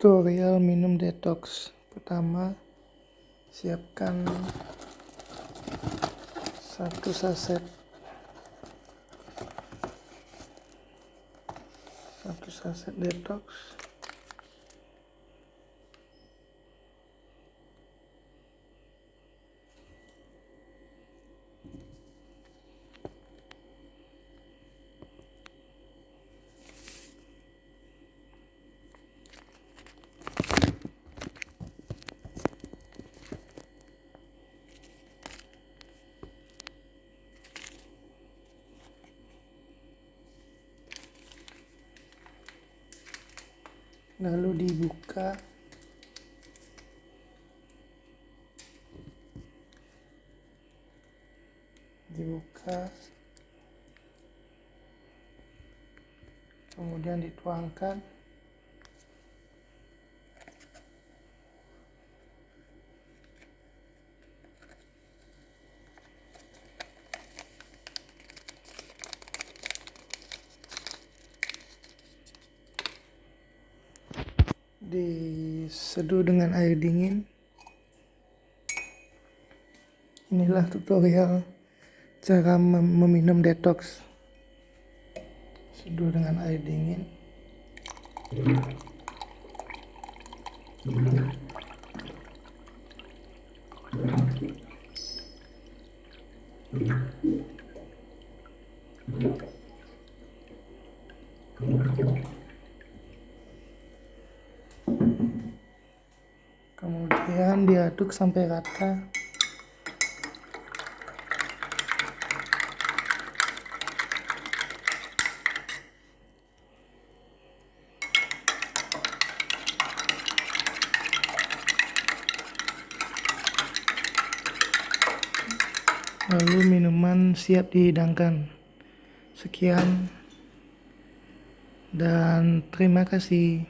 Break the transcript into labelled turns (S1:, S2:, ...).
S1: Tutorial minum detox. Pertama, siapkan 1 saset detox. Lalu dibuka, kemudian dituangkan, diseduh dengan air dingin. Inilah tutorial cara meminum detox. Seduh dengan air dingin. Kemudian diaduk sampai rata. Lalu minuman siap dihidangkan. Sekian dan terima kasih.